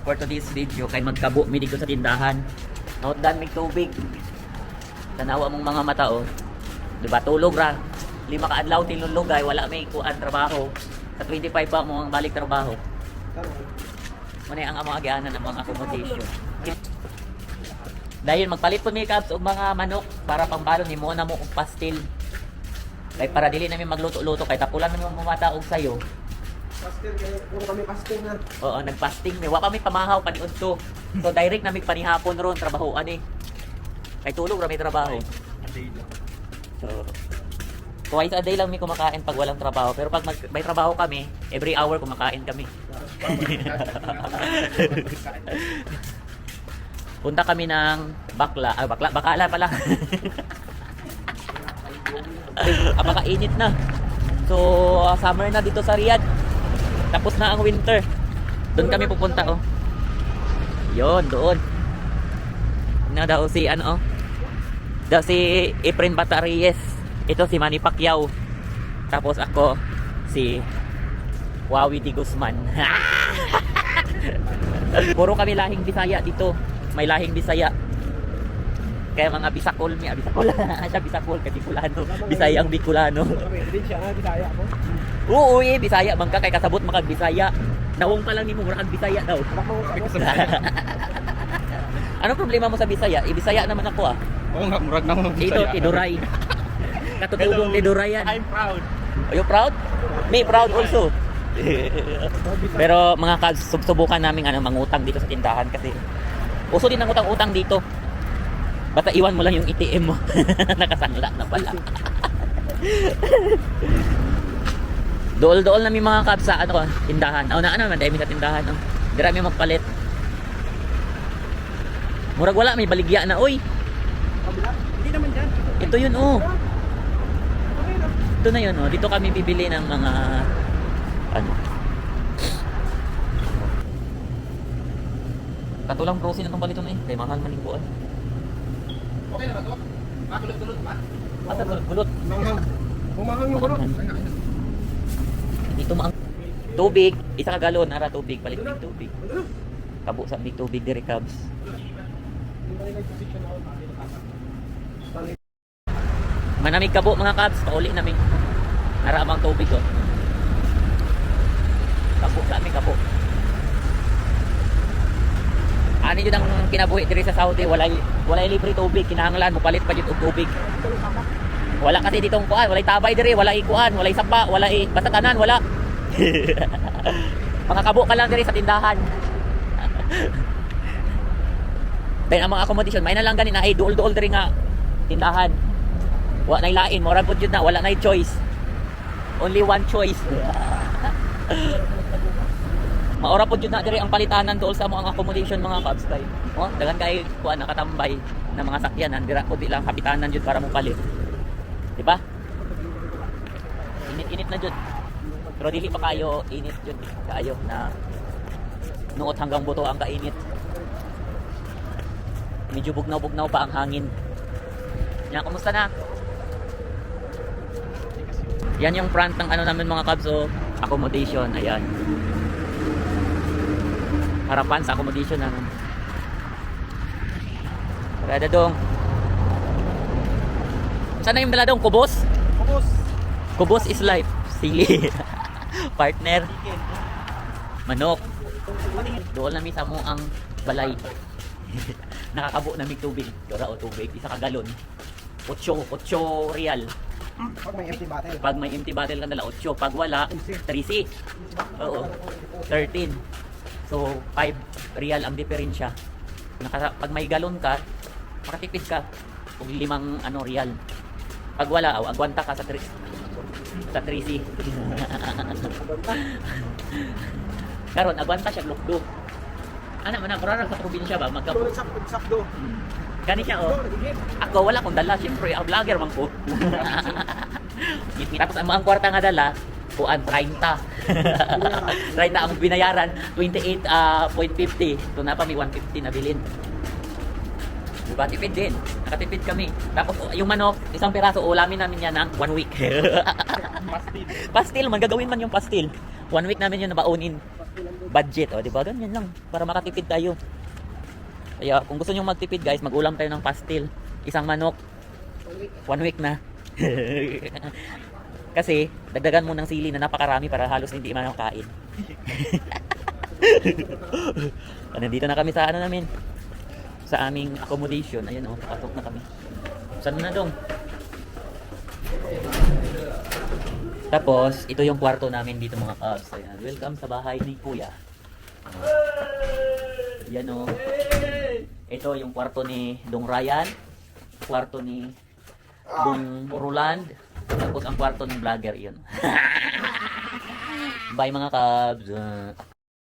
for today's video kay magkabo mi dito sa tindahan. Nautdan mig tubig. Tanawa mong mga mata oh. Diba tulog ra. 5 ka adlaw tinulugay wala may kuan trabaho. Sa 25 pa mo ang balik trabaho. Muna ang among agianan ng mga accommodation. Dahil magpalit po mi kabs og mga manok para pambalon ni mo na mo og pastil. Kay para dili namin magluto-luto kay tapulan naman mamata og sayo. Pastil kay puro kami pastil na. Oo, nagpasting mi. Wa pa mi pamahaw pa niudto. So direct na mi panihapon ron trabaho ani. Kay tulog ra mi trabaho. So twice a day lang mi kumakain pag walang trabaho. Pero pag may trabaho kami, every hour kumakain kami. Punta kami ng Bakala pala. Apakainit na. So, summer na dito sa Riyadh. Tapos na ang winter. Doon kami pupunta, oh. Yun, doon. Na daw si, ano, daw si Efren Bataries. Ito si Manny Pacquiao. Tapos ako, si Wawi Di Guzman. Puro kami lahing Bisaya dito. May lahing Bisaya. Kaya mga Bisakol niya, Bisakol. Siya Bisakol, kay Bicolano. Bisaya ang Bicolano. Din siya nga Bisaya mo. Oo, Bisaya man ka kay kasabot makag Bisaya. Nawong pa lang nimo mura kag Bisaya daw. Ano problema mo sa Bisaya? Bisaya naman ako ah. Oo nga, murag na mo. Ito Tiduray. Katutubong Tiduray yan. I'm proud. Are you proud? Me proud also. Pero mga kads, subukan namin mangutang dito sa tindahan kasi uso din ang utang-utang dito. Basta iwan mo lang yung ATM mo. Nakasanla na pala. Dool-dool na may mga kads sa tindahan. Na naman dahil sa tindahan. Dira may magpalit. Murag wala, may baligya na. Oy! Hindi naman dyan. Ito yun oh. Ito na yun oh. Dito kami bibili ng mga katulang prosin itong baliton eh. Kaya mahal maningkuan. Okay na ba to? Makulot-kulot pa? Asa to? Gulot. Manghang. Humahang yung gulot. Dito maang tubig. Isa ka galon. Ara tubig. Palit ng tubig. Kabo sa big tubig dire cabs. Manamig kabo mga cabs. Pauli namin. Ara amang tubig oh. Kabo sa amin kabo. Ani jud ang kinabuhi diri sa Saudi, walay libre tubig, kinahanglan mo palit pa jud og tubig. Wala kasi ditong kuan, walay tabay diri, walay kuan, walay sapa, walay basta tanan, wala. Mga kabo ka lang diri sa tindahan. Ben ang mga accommodation, may na lang ganin na ay duol-duol diri nga tindahan. Wa nay lain, mura pud jud na, wala nay choice. Only one choice. Maora po jud na diri ang palitanan dool sa mo ang accommodation mga cabs kay. Oh, dagan kay kuan nakatambay na mga sakyanan dira ko di lang kapitanan jud para mo palit. Di ba? Init-init na jud. Pero dili pa kayo init jud kaayo na nuot hanggang buto ang kainit. Medyo bugnaw-bugnaw pa ang hangin. Yan, kumusta na? Yan yung front ng namin mga cabs oh, accommodation, ayan. Harapan sa accommodation namin. Kada dong. Saan na yung dala dong? Kubos? Kubos. Kubos is life. Sili. Partner. Manok. Doon namin sa mo ang balay. Nakakabo na may tubig. Dora o tubig. Isa ka galon. 8 real. Pag may empty bottle. Pag may empty bottle ka nala 8. Pag wala, 3C. Oo. 13. So, 5 real ang diferensya. Pag may galon ka, makatipid ka kung 5 real. Pag wala, agwanta ka sa 3C. Karon agwanta siya glukdo. Ana man para sa probinsya ba magkapo. Sakdo. Kani siya oh. Ako wala kong dala, syempre vlogger man ko. Tapos ang kwarta nga dala kuan 30. 30 ang binayaran, 28.50. So na pa may 150 na bilin. Diba? Tipid din. Nakatipid kami. Tapos yung manok, isang piraso, ulamin namin yan ng 1 week. Pastil. Pastil man, gagawin man yung pastil. 1 week namin yun nabaunin. budget, o, di ba? Ganyan lang, para makatipid tayo. Kaya kung gusto nyo magtipid guys, mag-ulam tayo ng pastil. Isang manok, 1 week na. Kasi, dagdagan mo ng sili na napakarami para halos hindi man kain. Nandito na kami sa ano namin, sa aming accommodation. Ayun o, pasok na kami. Saan na dong? Tapos, ito yung kwarto namin dito mga kabs. Ayan, welcome sa bahay ni Kuya. Yan o. Ito yung kwarto ni Dong Ryan. Kwarto ni Dong Roland. Tapos ang kwarto ng vlogger yun. Bye mga kabs.